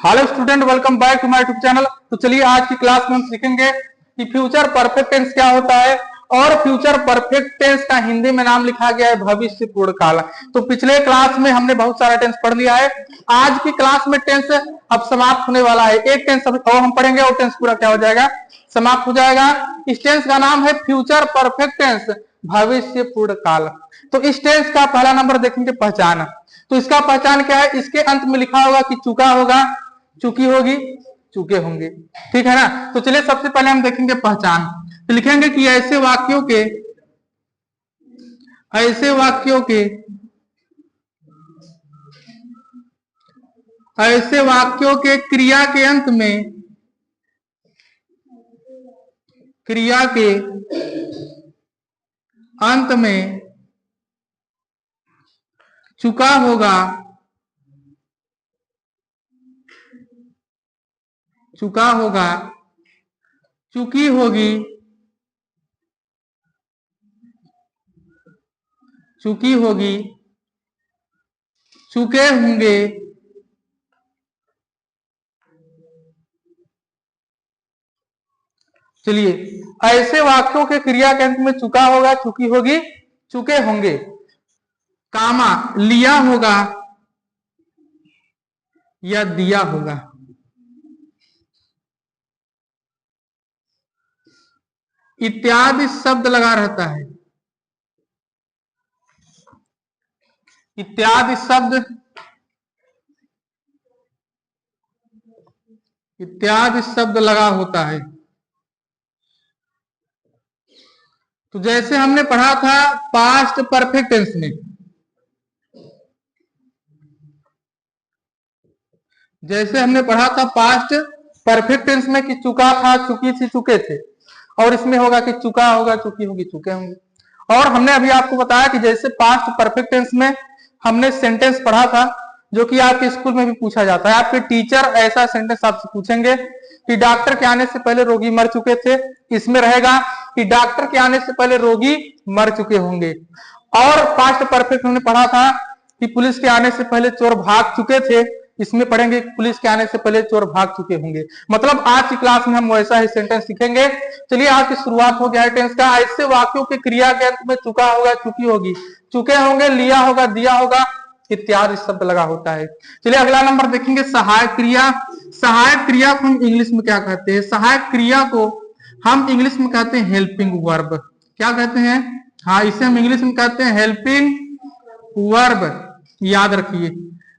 Hello student, welcome back to my YouTube channel. तो चलिए आज की क्लास में हम सीखेंगे कि फ्यूचर परफेक्ट टेंस क्या होता है और फ्यूचर परफेक्ट टेंस का हिंदी में नाम लिखा गया है भविष्य पूर्ण काल। तो पिछले क्लास में हमने बहुत सारा टेंस पढ़ लिया है। आज की क्लास में टेंस अब समाप्त होने वाला है। एक टेंस और हम पढ़ेंगे और टेंस पूरा क्या हो जाएगा, समाप्त हो जाएगा। इस टेंस का नाम है फ्यूचर परफेक्ट टेंस, भविष्य पूर्ण काल। तो इस टेंस का पहला नंबर देखेंगे पहचान। तो इसका पहचान क्या है, इसके अंत में लिखा होगा कि चुका होगा, चुकी होगी, चुके होंगे। ठीक है ना। तो चलिए सबसे पहले हम देखेंगे पहचान। तो लिखेंगे कि ऐसे वाक्यों के क्रिया के अंत में चुका होगा, चुका होगा, चुकी होगी, चुकी होगी, चुके होंगे, चलिए ऐसे वाक्यों के क्रिया के अंत में चुका होगा, चुकी होगी, चुके होंगे, कामा लिया होगा या दिया होगा। इत्यादि शब्द लगा रहता है। इत्यादि शब्द लगा होता है। तो जैसे हमने पढ़ा था पास्ट परफेक्ट टेंस में, जैसे हमने पढ़ा था पास्ट परफेक्ट टेंस में कि चुका था, चुकी थी, चुके थे, और इसमें होगा कि चुका होगा, चुकी होगी, चुके होंगे। और हमने अभी आपको बताया कि जैसे पास्ट परफेक्ट टेंस में हमने सेंटेंस पढ़ा था जो कि आपके स्कूल में भी पूछा जाता है। आपके टीचर ऐसा सेंटेंस आपसे पूछेंगे कि डॉक्टर के आने से पहले रोगी मर चुके थे, इसमें रहेगा कि डॉक्टर के आने से पहले रोगी मर चुके होंगे। और पास्ट परफेक्ट हमने पढ़ा था कि पुलिस के आने से पहले चोर भाग चुके थे, इसमें पढ़ेंगे पुलिस के आने से पहले चोर भाग चुके होंगे। मतलब आज की क्लास में हम वैसा ही सेंटेंस सीखेंगे। चलिए आज की शुरुआत हो गया है टेंस का। ऐसे वाक्यों के क्रिया के अंत में चुका होगा, चुकी होगी, चुके होंगे, लिया होगा, दिया होगा, इत्यादि शब्द लगा होता है। चलिए अगला नंबर देखेंगे सहायक क्रिया। सहायक क्रिया को हम इंग्लिश में क्या कहते हैं? सहायक क्रिया को हम इंग्लिश में कहते हैं हेल्पिंग वर्ब। क्या कहते हैं? हाँ, इसे हम इंग्लिश में कहते हैं हेल्पिंग वर्ब। याद रखिए,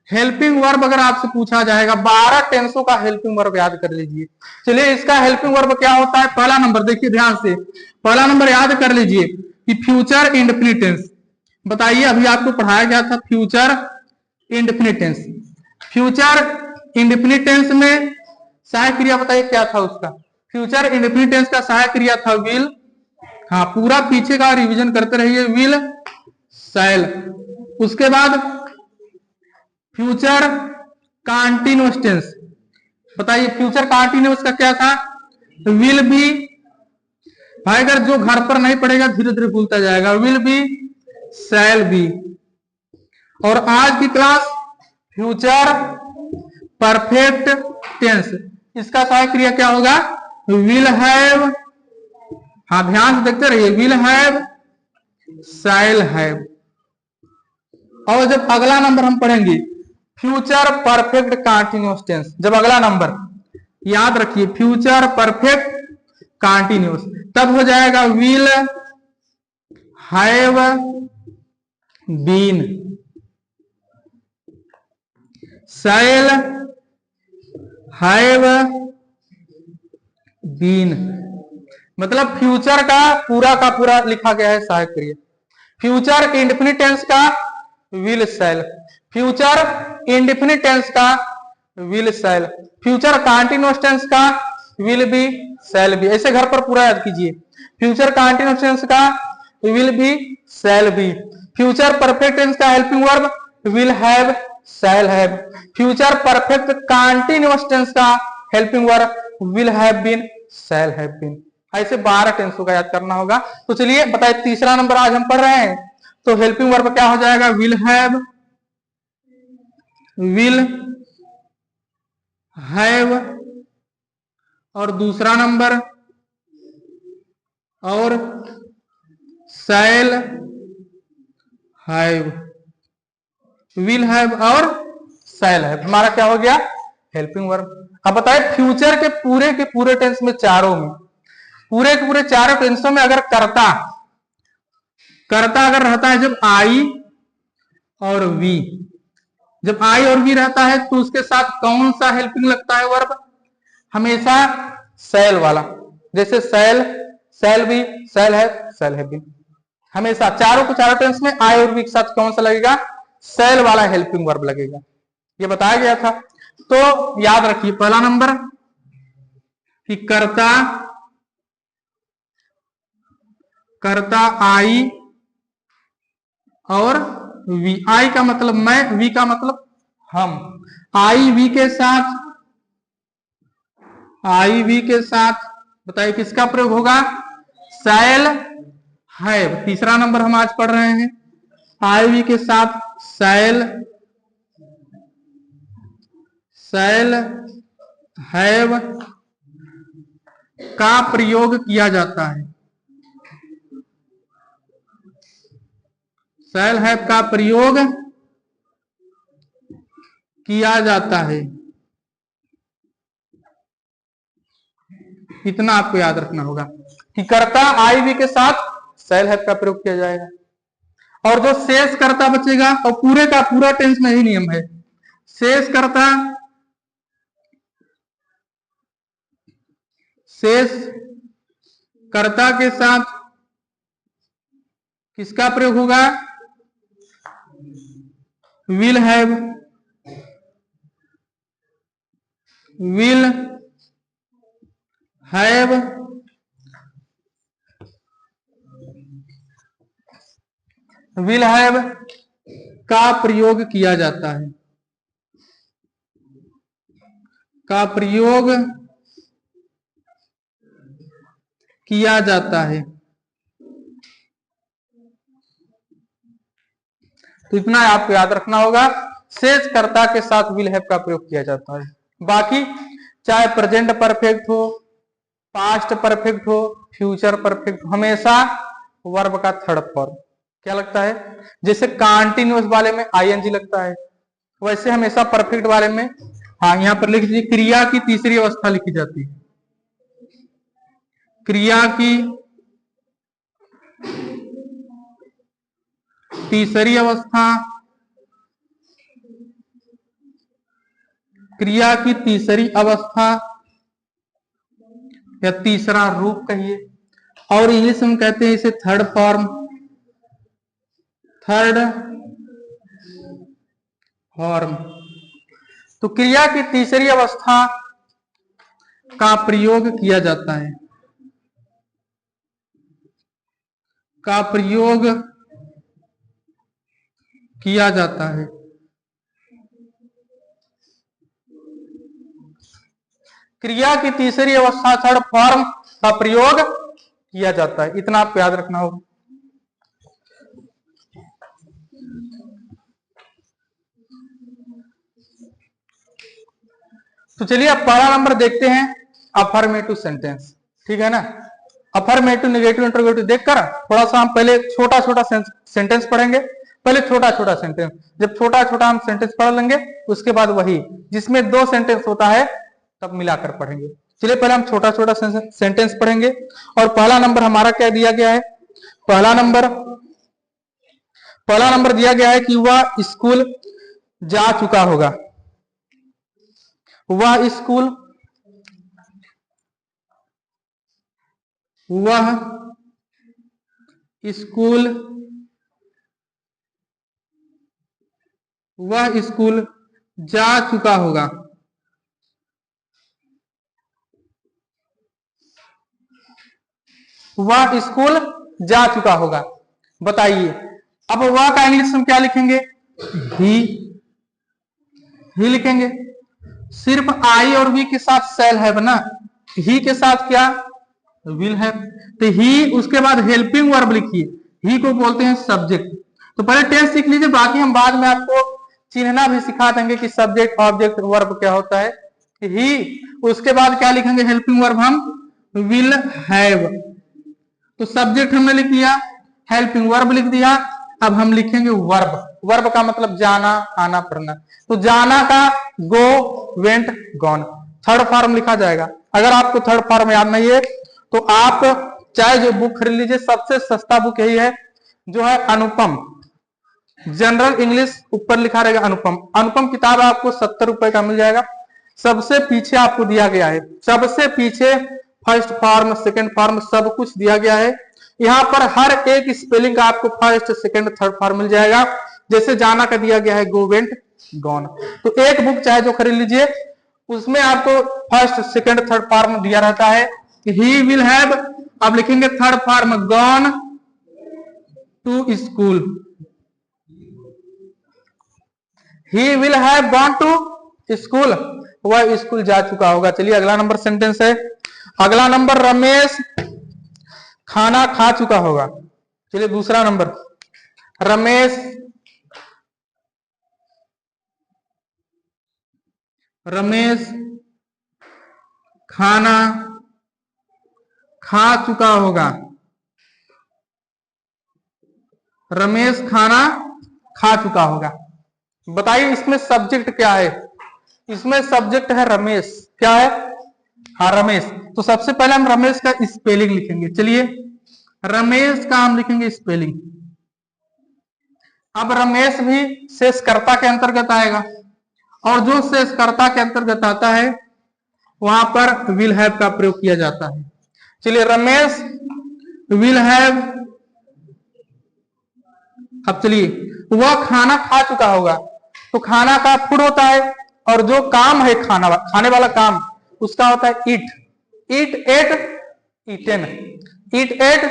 हेल्पिंग वर्ब अगर आपसे पूछा जाएगा, 12 टेंसों का हेल्पिंग वर्ब याद कर लीजिए। चलिए इसका हेल्पिंग वर्ब क्या होता है? पहला नंबर देखिए ध्यान से, पहला नंबर याद कर लीजिए कि फ्यूचर इंडेफिनिट टेंस। बताइए, अभी आपको पढ़ाया गया था future indefinite tense. Future indefinite tense में सहायक क्रिया बताइए क्या था उसका? फ्यूचर इंडेफिनिट टेंस का सहायक क्रिया था विल। हाँ, पूरा पीछे का रिवीजन करते रहिए। विल, शैल। उसके बाद फ्यूचर कंटीन्यूअस टेंस। बताइए फ्यूचर कंटीन्यूअस का क्या था? Will be. भाई अगर जो घर पर नहीं पढ़ेगा धीरे धीरे भूलता जाएगा। Will be, shall B. और आज की क्लास फ्यूचर परफेक्ट टेंस, इसका सहायक क्रिया क्या होगा? Will have. हाँ, ध्यान से देखते रहिए, विल हैव, शैल हैव। और जब अगला नंबर हम पढ़ेंगे फ्यूचर परफेक्ट कंटीन्यूअस टेंस, जब अगला नंबर याद रखिए फ्यूचर परफेक्ट कंटीन्यूअस, तब हो जाएगा will have been, shall have been. मतलब फ्यूचर का पूरा लिखा गया है सहायक क्रिया। फ्यूचर इंडेफिनिट टेंस का will shall, future indefinite tense का will shall, future continuous tense का विल बी, शैल बी। ऐसे घर पर पूरा याद कीजिए। फ्यूचर कंटीन्यूअस टेंस का will be, shall be. Future perfect tense का helping verb will have, shall have. Future perfect continuous tense का helping verb will have been, shall have been. ऐसे 12 टेंसों का याद करना होगा। तो चलिए बताइए तीसरा नंबर आज हम पढ़ रहे हैं। तो हेल्पिंग वर्ब क्या हो जाएगा? विल हैव, विल हैव, और दूसरा नंबर और शैल हैव, विल हैव और शैल हैव, हमारा क्या हो गया? Helping verb. अब बताए फ्यूचर के पूरे टेंस में, चारों में, पूरे के पूरे चारों टेंसों में अगर करता अगर रहता है जब आई और वी, जब आई और वी रहता है तो उसके साथ कौन सा हेल्पिंग लगता है वर्ब? हमेशा शैल वाला। जैसे shall, shall be, shall have been, हमेशा चारों टेंस में आई और वी के साथ कौन सा लगेगा? शैल वाला हेल्पिंग वर्ब लगेगा। ये बताया गया था। तो याद रखिए पहला नंबर कि करता आई और वी। आई का मतलब मैं, वी का मतलब हम। आई वी के साथ बताइए किसका प्रयोग होगा? Shall have. तीसरा नंबर हम आज पढ़ रहे हैं, आई वी के साथ शैल हैव का प्रयोग किया जाता है। शैल हैव का प्रयोग किया जाता है। इतना आपको याद रखना होगा कि कर्ता आई वी के साथ शैल हैव का प्रयोग किया जाएगा। और जो शेष कर्ता बचेगा, और पूरे का पूरा टेंस में ही नियम है, शेष कर्ता के साथ किसका प्रयोग होगा? विल हैव का प्रयोग किया जाता है, का प्रयोग किया जाता है। तो इतना आपको याद रखना होगा, शेष कर्ता के साथ विल हैव का प्रयोग किया जाता है। बाकी चाहे प्रेजेंट परफेक्ट हो, पास्ट परफेक्ट हो, फ्यूचर परफेक्ट हो, हमेशा वर्ब का थर्ड फॉर्म क्या लगता है? जैसे कंटीन्यूअस वाले में आईएनजी लगता है, वैसे हमेशा परफेक्ट वाले में, हाँ यहां पर लिख दीजिए, क्रिया की तीसरी अवस्था लिखी जाती है। क्रिया की तीसरी अवस्था, क्रिया की तीसरी अवस्था या तीसरा रूप कहिए, और इंग्लिश में कहते हैं इसे थर्ड फॉर्म। तो क्रिया की तीसरी अवस्था का प्रयोग किया जाता है, का प्रयोग किया जाता है। क्रिया की तीसरी अवस्था थर्ड फॉर्म का प्रयोग किया जाता है, इतना आपको याद रखना होगा। तो चलिए अब पहला नंबर देखते हैं, अफर्मेटिव सेंटेंस। ठीक है ना? अफर्मेटिव, नेगेटिव, इंटरोगेटिव देखकर थोड़ा सा हम पहले छोटा छोटा सेंटेंस पढ़ेंगे। पहले छोटा छोटा सेंटेंस, जब छोटा छोटा हम सेंटेंस पढ़ लेंगे उसके बाद वही जिसमें 2 सेंटेंस होता है तब मिलाकर पढ़ेंगे। चलिए पहले हम छोटा छोटा सेंटेंस पढ़ेंगे। और पहला नंबर हमारा क्या दिया गया है? पहला नंबर दिया गया है कि वह स्कूल जा चुका होगा। वह स्कूल जा चुका होगा। वह स्कूल जा चुका होगा। बताइए अब वह का इंग्लिश में क्या लिखेंगे? ही लिखेंगे। सिर्फ आई और वी के साथ शैल हैव ना, ही के साथ क्या? Will have. तो ही, उसके बाद हेल्पिंग वर्ब लिखिए, ही को बोलते हैं सब्जेक्ट। तो पहले टेंस सीख लीजिए, बाकी हम बाद में आपको चिन्हना भी सिखा देंगे कि सब्जेक्ट, ऑब्जेक्ट, वर्ब क्या होता है। ही, उसके बाद क्या लिखेंगे हेल्पिंग वर्ब हम विल हैव। तो सब्जेक्ट हमने लिख दिया, हेल्पिंग वर्ब लिख दिया। अब हम लिखेंगे वर्ब। वर्ब का मतलब जाना, आना, पढ़ना। तो जाना का गो, वेंट, गॉन, थर्ड फॉर्म लिखा जाएगा। अगर आपको थर्ड फॉर्म याद नहीं है तो आप चाहे जो बुक खरीद लीजिए, सबसे सस्ता बुक यही है जो है अनुपम, जनरल इंग्लिश, ऊपर लिखा रहेगा अनुपम। अनुपम किताब आपको 70 रुपए का मिल जाएगा। सबसे पीछे आपको दिया गया है, सबसे पीछे फर्स्ट फॉर्म, सेकंड फॉर्म सब कुछ दिया गया है। यहाँ पर हर एक स्पेलिंग का आपको फर्स्ट, सेकंड, थर्ड फॉर्म मिल जाएगा। जैसे जाना का दिया गया है गो, वेंट, गॉन। तो एक बुक चाहे जो खरीद लीजिए, उसमें आपको फर्स्ट, सेकंड, थर्ड फॉर्म दिया रहता है। ही विल हैव, अब लिखेंगे third form gone to school. He will have gone to school, वह स्कूल जा चुका होगा। चलिए अगला नंबर सेंटेंस है। अगला नंबर रमेश खाना खा चुका होगा। चलिए दूसरा नंबर, रमेश खाना खा चुका होगा। रमेश खाना खा चुका होगा। बताइए इसमें सब्जेक्ट क्या है? इसमें सब्जेक्ट है रमेश। क्या है? हाँ रमेश। तो सबसे पहले हम रमेश का स्पेलिंग लिखेंगे। चलिए रमेश का हम लिखेंगे स्पेलिंग। अब रमेश भी शेषकर्ता के अंतर्गत आएगा, और जो शेषकर्ता के अंतर्गत आता है वहां पर विल हैव का प्रयोग किया जाता है। चलिए रमेश विल हैव, अब चलिए वह खाना खा चुका होगा। तो खाना का फूड होता है, और जो काम है खाने वाला काम, उसका होता है ईट। ईट, एट, ईटेन। ईट, एट,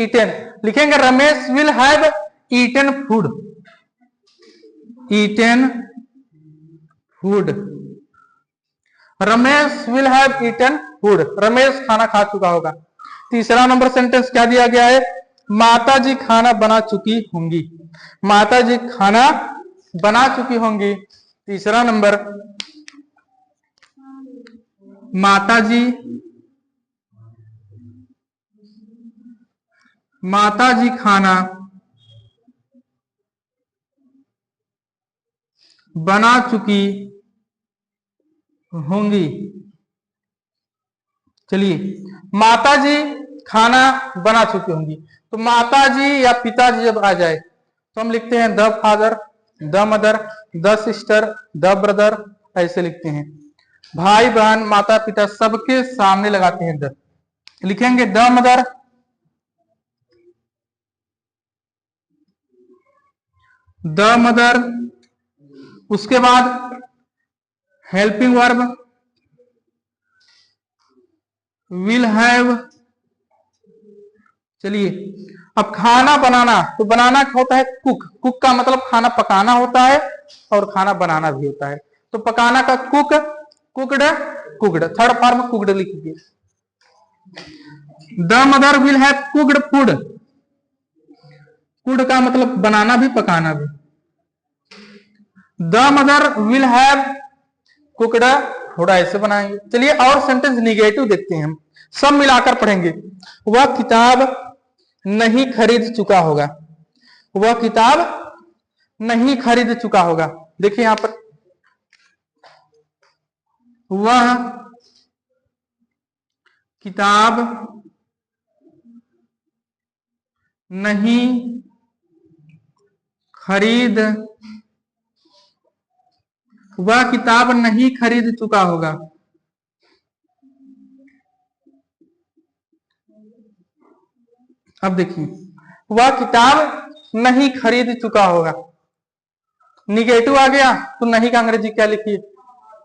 ईटेन। लिखेंगे Ramesh will have eaten food. Eaten food, Ramesh will have eaten food. Ramesh खाना खा चुका होगा। तीसरा नंबर सेंटेंस क्या दिया गया है? माता जी खाना बना चुकी होंगी। माता जी खाना बना चुकी होंगी। तीसरा नंबर, माता जी खाना बना चुकी होंगी। चलिए माता जी खाना बना चुकी होंगी। तो माता जी या पिताजी जब आ जाए तो हम लिखते हैं the father, the mother, the sister, the brother, ऐसे लिखते हैं। भाई बहन, माता पिता सबके सामने लगाते हैं द। लिखेंगे द मदर, द मदर। उसके बाद हेल्पिंग वर्ब विल हैव। चलिए अब खाना बनाना, तो बनाना क्या होता है? कुक। कुक का मतलब खाना पकाना होता है और खाना बनाना भी होता है। तो पकाना का cook, cooked, cooked, third form cooked लिखिए। The mother will have cooked food. Cook का मतलब बनाना भी, पकाना भी। The mother will have cooked, थोड़ा ऐसे बनाएंगे। चलिए और सेंटेंस निगेटिव देखते हैं, हम सब मिलाकर पढ़ेंगे। वह किताब नहीं खरीद चुका होगा। वह किताब नहीं खरीद चुका होगा। देखिए यहां पर, वह किताब नहीं खरीद, वह किताब नहीं खरीद चुका होगा। अब देखिए वह किताब नहीं खरीद चुका होगा। निगेटिव आ गया तो नहीं का अंग्रेजी क्या लिखिए?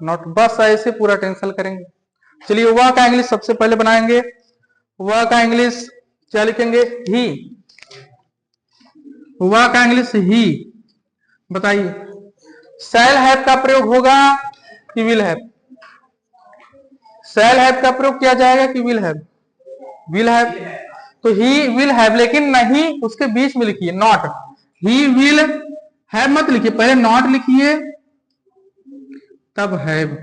नॉट। बस ऐसे पूरा टेंशन करेंगे। चलिए वह का इंग्लिश सबसे पहले बनाएंगे। वह का इंग्लिश क्या लिखेंगे? ही। वह का इंग्लिश ही। बताइए शैल हैव का प्रयोग होगा कि विल हैव? शैल हैव का प्रयोग किया जाएगा कि विल हैव? Will have. तो ही विल हैव, लेकिन नहीं उसके बीच में लिखिए नॉट। ही विल हैव मत लिखिए, पहले नॉट लिखिए तब हैव।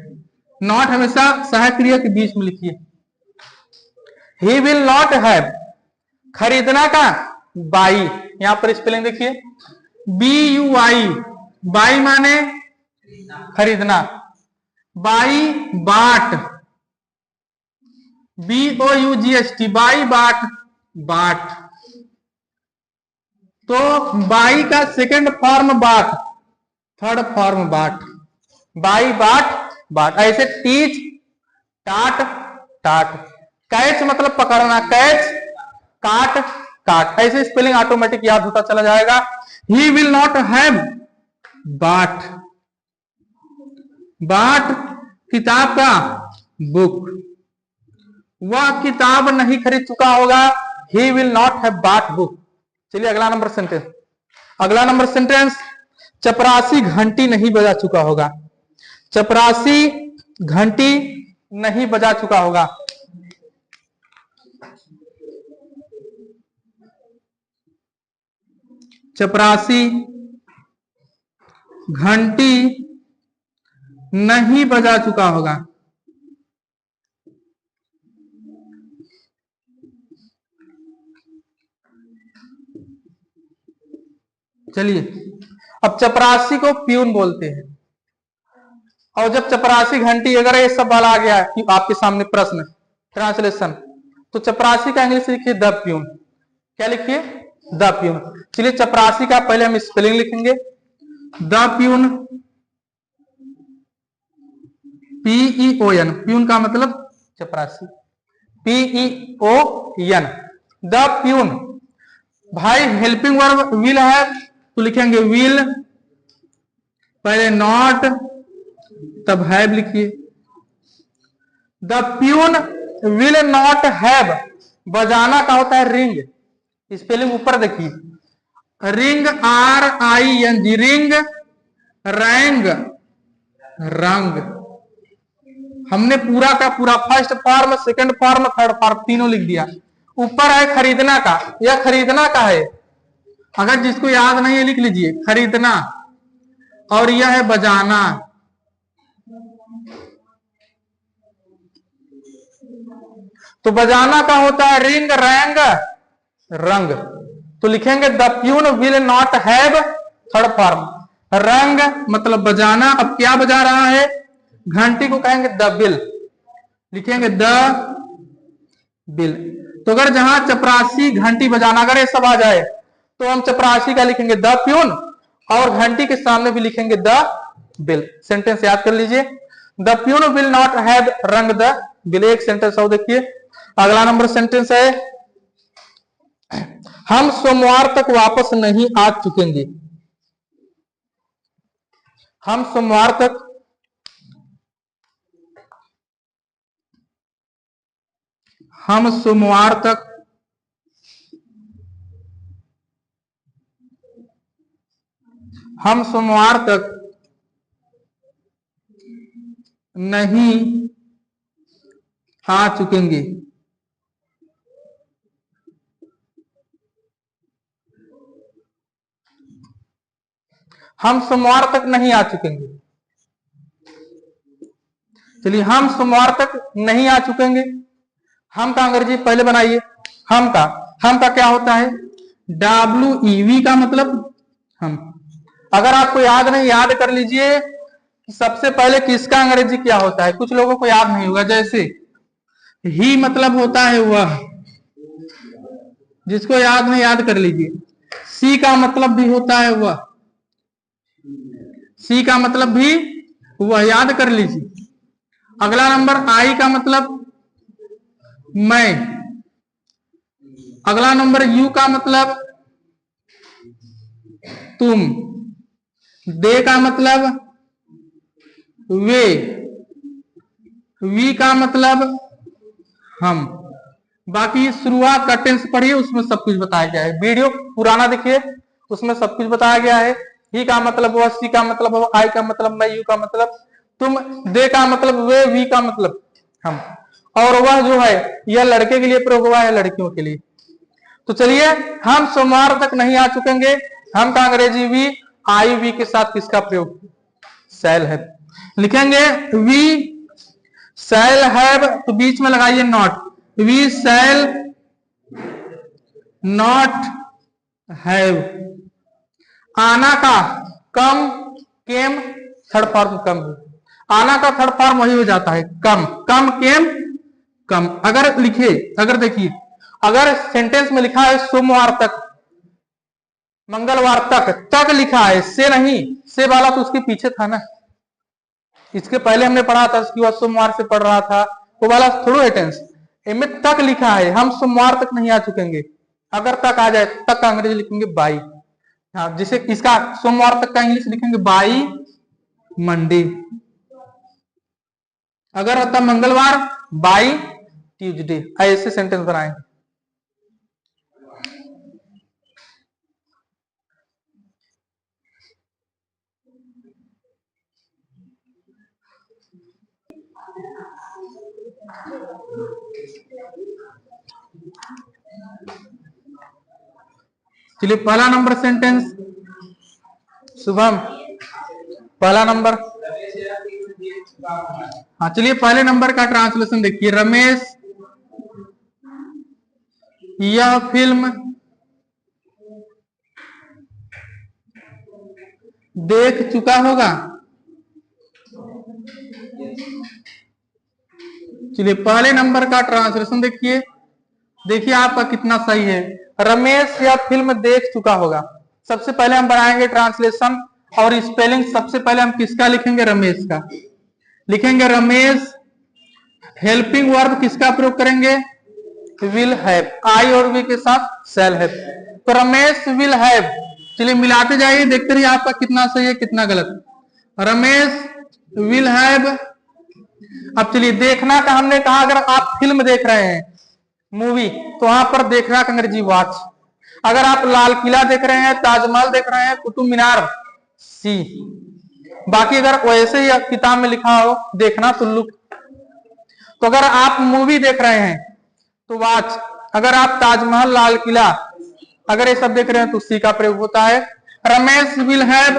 नॉट हमेशा सहायक क्रिया के बीच में लिखिए। ही विल नॉट हैव, खरीदना का बाई, यहां पर स्पेलिंग देखिए BUI, बाई माने खरीदना, बाई बाट, BOUGST, बाई बाट, बाट। तो बाई का सेकंड फॉर्म बाट, थर्ड फॉर्म बाट, बाई बाट बाट। ऐसे टीच टाट टाट, कैच मतलब पकड़ना, कैच, काट काट, ऐसे स्पेलिंग ऑटोमेटिक याद होता चला जाएगा। ही विल नॉट हैव बाट, बाट किताब का बुक, वह किताब नहीं खरीद चुका होगा। ही विल नॉट हैव बाट बुक। चलिए अगला नंबर सेंटेंस, अगला नंबर सेंटेंस, चपरासी घंटी नहीं बजा चुका होगा, चपरासी घंटी नहीं बजा चुका होगा। चपरासी घंटी नहीं बजा चुका होगा। चलिए अब चपरासी को प्यून बोलते हैं, और जब चपरासी घंटी, अगर ये सब वाला आ गया है कि आपके सामने प्रश्न ट्रांसलेशन, तो चपरासी का इंग्लिश लिखिए द प्यून। क्या लिखिए? The peon. चलिए चपरासी का पहले हम स्पेलिंग लिखेंगे, द प्यून, PEON, प्यून का मतलब चपरासी, PEON, द प्यून। भाई हेल्पिंग वर्ब विल है तो लिखेंगे विल, पहले नॉट तब हैव लिखिए। The peon will not have, बजाना का होता है रिंग, स्पेलिंग ऊपर देखिए, रिंग RING, रिंग, रैंग, रंग। हमने पूरा का पूरा first form, second form, third form तीनों लिख दिया। ऊपर है खरीदना का, यह खरीदना का है, अगर जिसको याद नहीं है लिख लीजिए खरीदना, और यह है बजाना। तो बजाना का होता है रिंग, रैंग, रंग। तो लिखेंगे the peon will not have, third form, रंग मतलब बजाना। अब क्या बजा रहा है? घंटी को कहेंगे द बिल, लिखेंगे द बिल। तो अगर जहां चपरासी घंटी बजाना, अगर ये सब आ जाए तो हम चपरासी का लिखेंगे द प्यून, और घंटी के सामने भी लिखेंगे द बिल। सेंटेंस याद कर लीजिए, the peon will not have रंग द बिल। एक सेंटेंस और देखिए, अगला नंबर सेंटेंस है, हम सोमवार तक वापस नहीं आ चुकेंगे। हम सोमवार तक, हम सोमवार तक हम सोमवार तक नहीं आ चुकेंगे। हम सोमवार तक नहीं आ चुकेंगे। चलिए हम सोमवार तक नहीं आ चुकेंगे। हम का अंग्रेजी पहले बनाइए, हम का क्या होता है? WEV का मतलब हम। अगर आपको याद नहीं, याद कर लीजिए कि सबसे पहले किसका अंग्रेजी क्या होता है। कुछ लोगों को याद नहीं होगा, जैसे ही मतलब होता है वह, जिसको याद नहीं याद कर लीजिए। सी का मतलब भी होता है वह, सी का मतलब भी वह, याद कर लीजिए। अगला नंबर आई का मतलब मैं। अगला नंबर यू का मतलब तुम। दे का मतलब वे। वी का मतलब हम। बाकी शुरुआत का टेंस पढ़िए, उसमें सब कुछ बताया गया है। वीडियो पुराना देखिए, उसमें सब कुछ बताया गया है। ही का मतलब वह, सी का मतलब वह, आई का मतलब मैं, यू का मतलब तुम, दे का मतलब वे, वी का मतलब हम, और वह जो है यह लड़के के लिए प्रयोग हुआ है, लड़कियों के लिए। तो चलिए, हम सोमवार तक नहीं आ चुकेंगे, हम का अंग्रेजी वी, आई वी के साथ किसका प्रयोग? शैल है। लिखेंगे वी शैल हैव तो बीच में लगाइए not, we shall not have. आना का कम, केम थर्ड फॉर्म कम है, आना का थर्ड फॉर्म वही हो जाता है कम, कम केम कम। अगर लिखे, अगर देखिए, अगर सेंटेंस में लिखा है सोमवार तक, मंगलवार तक, तक लिखा है, से नहीं, से वाला तो उसके पीछे था ना, इसके पहले हमने पढ़ा था, उसके बाद सोमवार से पढ़ रहा था, वो वाला थोड़ा है टेंस। इनमें तक लिखा है, हम सोमवार तक नहीं आ चुकेंगे, अगर तक आ जाए, तक का अंग्रेजी लिखेंगे बाई। हाँ, जिसे इसका सोमवार तक का इंग्लिश लिखेंगे बाई मंडे। अगर होता मंगलवार, बाई ट्यूजडे। ऐसे सेंटेंस बनाएंगे। चलिए पहला नंबर सेंटेंस, शुभम पहला नंबर। हाँ चलिए पहले नंबर का ट्रांसलेशन देखिए, रमेश यह फिल्म देख चुका होगा। चलिए पहले नंबर का ट्रांसलेशन देखिए, देखिए आपका कितना सही है। रमेश यह फिल्म देख चुका होगा। सबसे पहले हम बनाएंगे ट्रांसलेशन और स्पेलिंग। सबसे पहले हम किसका लिखेंगे, रमेश का लिखेंगे। रमेश, हेल्पिंग वर्ब किसका प्रयोग करेंगे, विल हैव, आई और वी के साथ शैल हैव। तो रमेश विल हैव, चलिए मिलाते जाइए, देखते रहिए आपका कितना सही है कितना गलत। Ramesh will have. अब चलिए देखना का हमने कहा, अगर आप फिल्म देख रहे हैं मूवी, तो वहां पर देखना का अंग्रेजी वॉच। अगर आप लाल किला देख रहे हैं, ताजमहल देख रहे हैं, कुतुब मीनार, सी। बाकी अगर वैसे ही किताब में लिखा हो देखना तो लुक। तो अगर आप मूवी देख रहे हैं तो वॉच, अगर आप ताजमहल, लाल किला अगर ये सब देख रहे हैं तो सी का प्रयोग होता है। Ramesh will have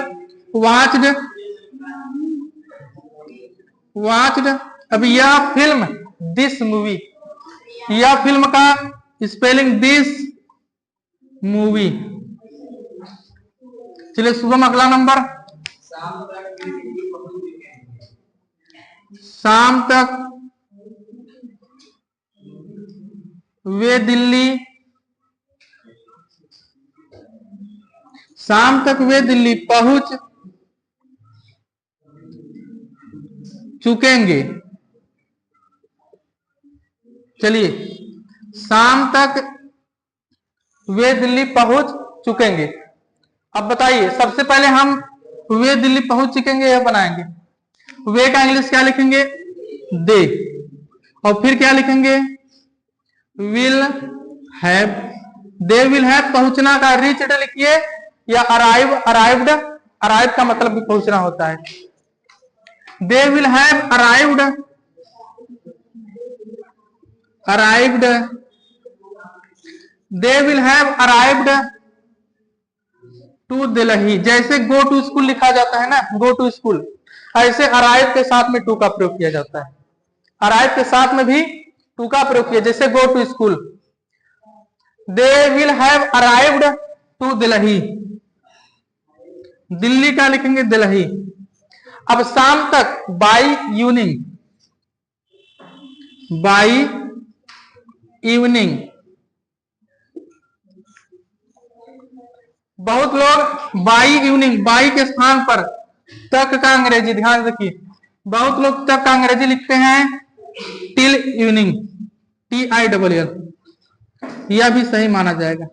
watched, watched. अब यह फिल्म, दिस मूवी, यह फिल्म का स्पेलिंग दिस मूवी। चलिए शुभम अगला नंबर, शाम तक वे दिल्ली, शाम तक वे दिल्ली पहुंच चुकेंगे। चलिए शाम तक वे दिल्ली पहुंच चुकेंगे। अब बताइए, सबसे पहले हम वे दिल्ली पहुंच चुकेंगे यह बनाएंगे। वे का इंग्लिश क्या लिखेंगे, दे, और फिर क्या लिखेंगे, will have. They will have पहुंचना का रीच्ड लिखिए, या अराइव, अराइव्ड, अराइव का मतलब भी पहुंचना होता है। They will have arrived, arrived. They will have arrived to Delhi. जैसे गो टू स्कूल लिखा जाता है ना, गो टू स्कूल, ऐसे अराइव के साथ में टू का प्रयोग किया जाता है। अराइव के साथ में भी टू का प्रयोग किया, जैसे go to school. They will have arrived to Delhi, Delhi का लिखेंगे दिल्ली। अब शाम तक, बाई इवनिंग, बाई इवनिंग। बहुत लोग बाई इवनिंग, बाई के स्थान पर तक का अंग्रेजी, ध्यान रखिए, बहुत लोग तक का अंग्रेजी लिखते हैं टिल इवनिंग, TILL, यह भी सही माना जाएगा।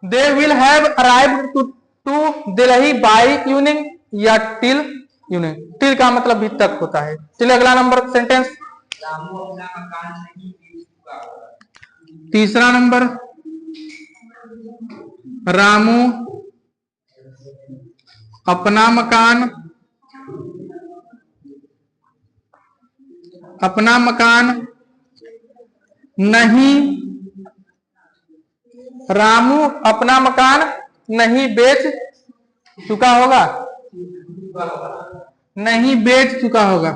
They will have arrived to Delhi by evening या टिल इवनिंग। टिल का मतलब भी तक होता है। चलिए अगला नंबर सेंटेंस, तीसरा नंबर, रामू अपना मकान, अपना मकान नहीं, रामू अपना मकान नहीं बेच चुका होगा, नहीं बेच चुका होगा।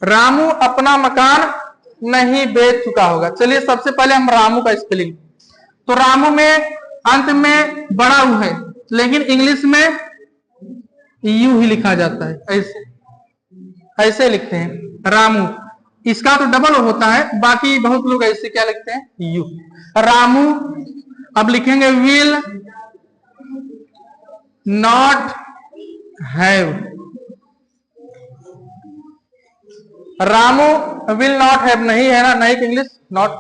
रामू अपना मकान नहीं बेच चुका होगा। चलिए सबसे पहले हम रामू का स्पेलिंग, तो रामू में अंत में बड़ा यू है, लेकिन इंग्लिश में यू ही लिखा जाता है, ऐसे ऐसे लिखते हैं रामू। इसका तो डबल होता है, बाकी बहुत लोग ऐसे क्या लिखते हैं, यू, रामू। अब लिखेंगे will not have, Ramu will not have, नहीं है ना, नहीं की English not,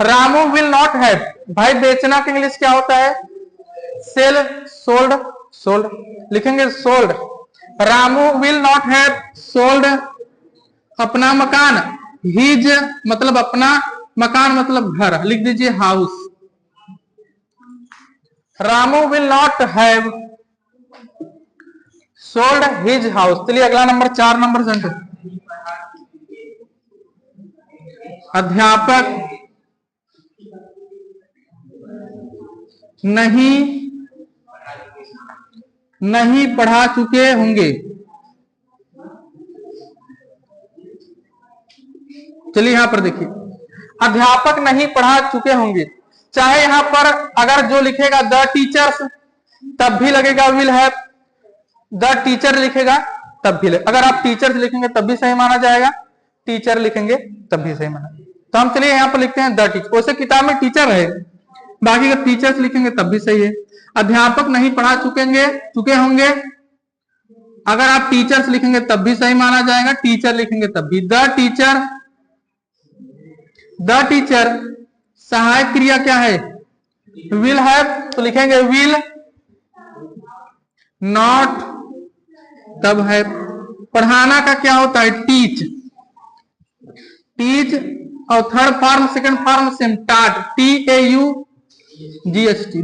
Ramu will not have. भाई बेचना की इंग्लिश क्या होता है, सेल, सोल्ड, सोल्ड लिखेंगे sold. Ramu will not have sold अपना मकान, हिज मतलब अपना, मकान मतलब घर, लिख दीजिए house. Ramu will not have sold his house. चलिए अगला नंबर 4 नंबर सेंटेंस, अध्यापक नहीं पढ़ा चुके होंगे। चलिए यहां पर देखिए, अध्यापक नहीं पढ़ा चुके होंगे, चाहे यहां पर अगर जो लिखेगा द टीचर्स तब भी लगेगा विल हैव, द टीचर लिखेगा तब भी अगर आप टीचर्स लिखेंगे तब भी सही माना जाएगा, टीचर लिखेंगे तब भी सही माना। तो हम चलिए यहां पर लिखते हैं द टीचर, वैसे किताब में टीचर है, बाकी अगर टीचर्स लिखेंगे तब भी सही है। अध्यापक नहीं पढ़ा चुके होंगे, अगर आप टीचर्स लिखेंगे तब भी सही माना जाएगा, टीचर लिखेंगे तब भी। द टीचर सहायक क्रिया क्या है, विल हैव, तो लिखेंगे विल नॉट तब है। पढ़ाना का क्या होता है, टीच, टीच, और third form second form same, टाट, TAUGHT।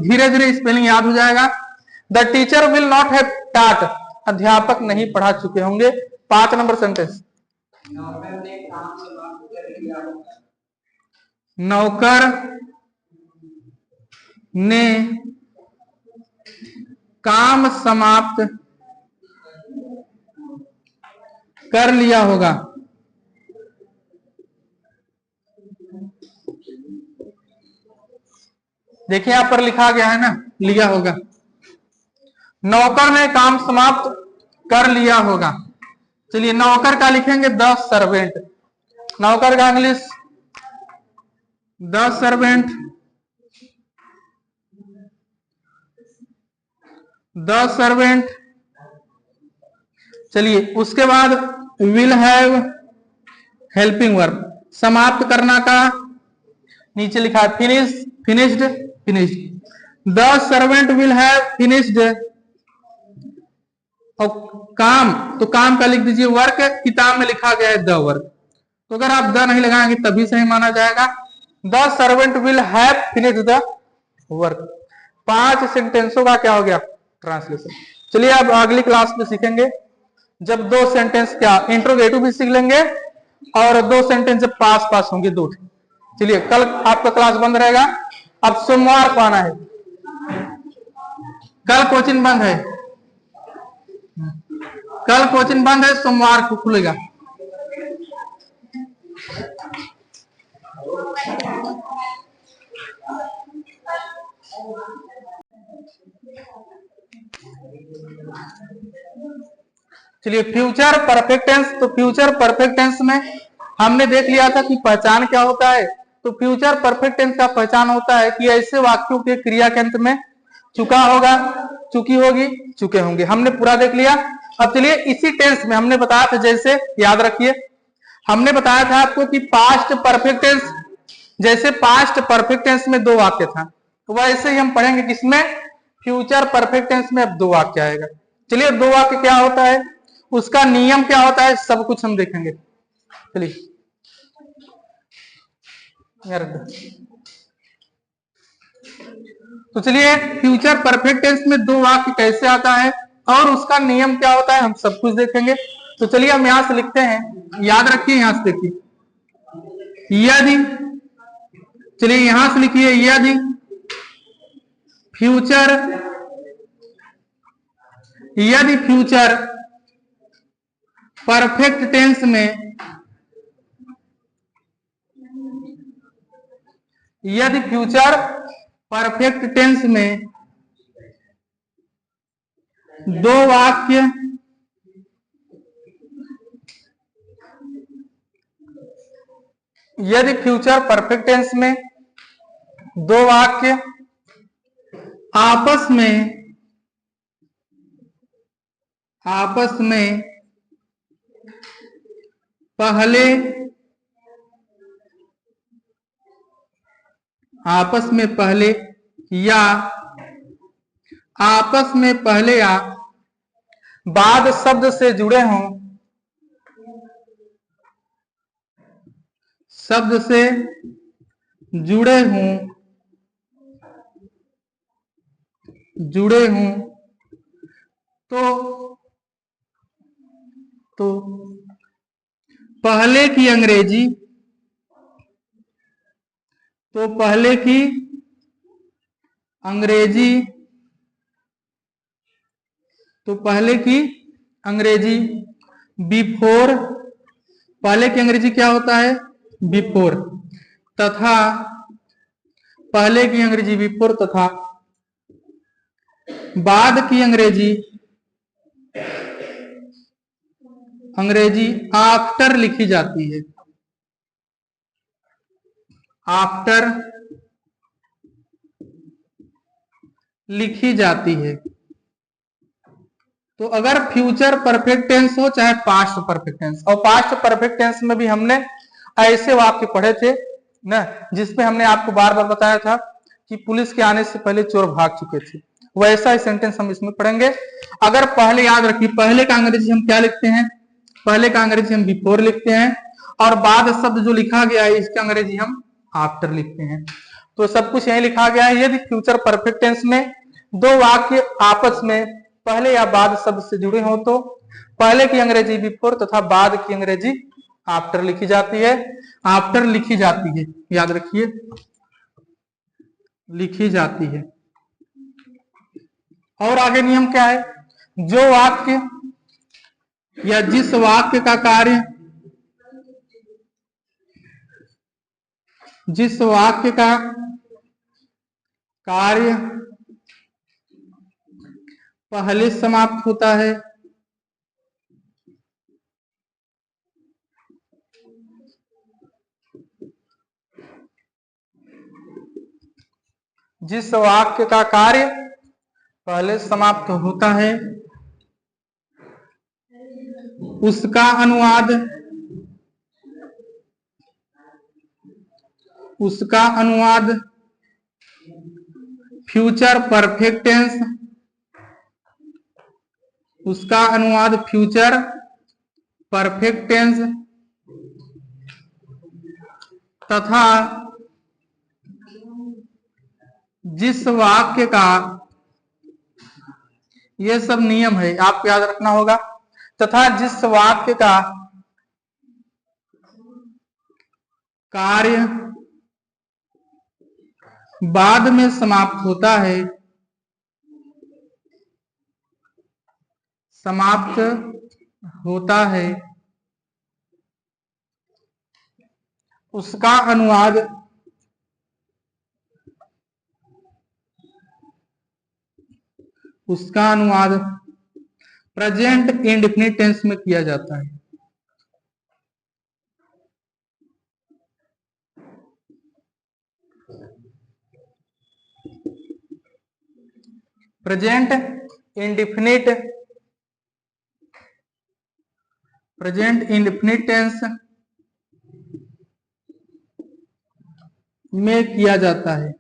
धीरे धीरे स्पेलिंग याद हो जाएगा। The teacher will not have टाट, अध्यापक नहीं पढ़ा चुके होंगे। 5 नंबर सेंटेंस, नौकर ने काम समाप्त कर लिया होगा। देखिए यहां पर लिखा गया है ना, लिया होगा, नौकर ने काम समाप्त कर लिया होगा। चलिए नौकर का लिखेंगे द सर्वेंट, नौकर का English the servant, the servant. चलिए उसके बाद विल हैव हेल्पिंग वर्ब, समाप्त करना का नीचे लिखा है finish, finished, finished. The servant will have finished, और काम, तो काम का लिख दीजिए वर्क, किताब में लिखा गया है द वर्क, तो अगर आप द नहीं लगाएंगे तभी सही माना जाएगा। The servant will have finished the work. 5 सेंटेंसों का क्या हो गया, ट्रांसलेशन। चलिए अब अगली क्लास में सीखेंगे जब 2 सेंटेंस क्या इंट्रोगेटिव भी सीख लेंगे, और 2 सेंटेंस जब पास पास होंगे 2। चलिए कल आपका क्लास बंद रहेगा, अब सोमवार को आना है, कल कोचिंग बंद है, कल कोचिंग बंद है, सोमवार को खुलेगा। चलिए फ्यूचर परफेक्ट टेंस, तो फ्यूचर परफेक्ट टेंस में हमने देख लिया था कि पहचान क्या होता है। तो फ्यूचर परफेक्ट टेंस का पहचान होता है कि ऐसे वाक्यों के क्रिया के अंत में चुका होगा, चुकी होगी, चुके होंगे, हमने पूरा देख लिया। अब चलिए इसी टेंस में हमने बताया था, जैसे याद रखिए हमने बताया था आपको कि पास्ट परफेक्ट टेंस, जैसे पास्ट परफेक्ट टेंस में 2 वाक्य था, तो वैसे ही हम पढ़ेंगे किसमें, फ्यूचर परफेक्ट टेंस में अब 2 वाक्य आएगा। चलिए 2 वाक्य क्या होता है, उसका नियम क्या होता है, सब कुछ हम देखेंगे। चलिए तो चलिए फ्यूचर परफेक्ट टेंस में 2 वाक्य कैसे आता है और उसका नियम क्या होता है, हम सब कुछ देखेंगे। तो चलिए हम यहां से लिखते हैं, याद रखिए, यहां से देखिए, यदि, चलिए यहां से लिखिए, यदि फ्यूचर, यदि फ्यूचर परफेक्ट टेंस में यदि फ्यूचर परफेक्ट टेंस में दो वाक्य यदि फ्यूचर परफेक्ट टेंस में दो वाक्य आपस में पहले या आपस में पहले या बाद शब्द से जुड़े हों, शब्द से जुड़े हों तो पहले की अंग्रेजी बिफोर, पहले की अंग्रेजी क्या होता है? बिफोर, तथा पहले की अंग्रेजी बिफोर तथा बाद की अंग्रेजी आफ्टर लिखी जाती है। आफ्टर लिखी जाती है। तो अगर फ्यूचर परफेक्ट टेंस हो चाहे पास्ट परफेक्ट टेंस, और पास्ट परफेक्ट टेंस में भी हमने ऐसे वाक्य पढ़े थे ना, जिसमें हमने आपको बार बार बताया था कि पुलिस के आने से पहले चोर भाग चुके थे, वैसा ही सेंटेंस हम इसमें पढ़ेंगे। अगर पहले याद रखिए, पहले का अंग्रेजी हम क्या लिखते हैं? पहले का अंग्रेजी हम बिफोर लिखते हैं, और बाद शब्द जो लिखा गया है इसका अंग्रेजी हम आफ्टर लिखते हैं। तो सब कुछ यही लिखा गया है। यदि फ्यूचर परफेक्ट टेंस में दो वाक्य आपस में पहले या बाद शब्द से जुड़े हो तो पहले की अंग्रेजी बिफोर तथा बाद की अंग्रेजी आफ्टर लिखी जाती है। आफ्टर लिखी जाती है, याद रखिए, लिखी जाती है। और आगे नियम क्या है? जो वाक्य या जिस वाक्य का कार्य पहले समाप्त होता है, जिस वाक्य का कार्य पहले समाप्त होता है उसका अनुवाद फ्यूचर परफेक्ट टेंस, उसका अनुवाद फ्यूचर परफेक्ट टेंस तथा जिस वाक्य का, यह सब नियम है आपको याद रखना होगा, तथा जिस वाक्य का कार्य बाद में समाप्त होता है उसका अनुवाद प्रेजेंट इंडेफिनिट टेंस में किया जाता है। प्रेजेंट इंडेफिनिट टेंस में किया जाता है।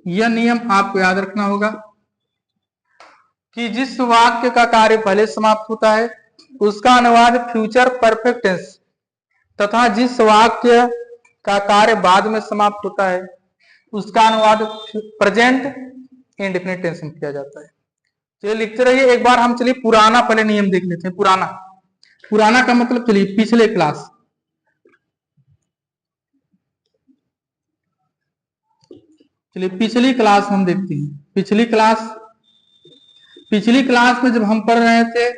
यह नियम आपको याद रखना होगा कि जिस वाक्य का कार्य पहले समाप्त होता है उसका अनुवाद फ्यूचर परफेक्ट टेंस तथा जिस वाक्य का कार्य बाद में समाप्त होता है उसका अनुवाद प्रेजेंट इंडेफिनिट टेंस में किया जाता है। चलिए लिखते रहिए। एक बार हम चलिए पुराना पहले नियम देख लेते हैं। पुराना का मतलब चलिए पिछले क्लास, चलिए पिछली क्लास हम देखते हैं। पिछली क्लास में जब हम पढ़ रहे थे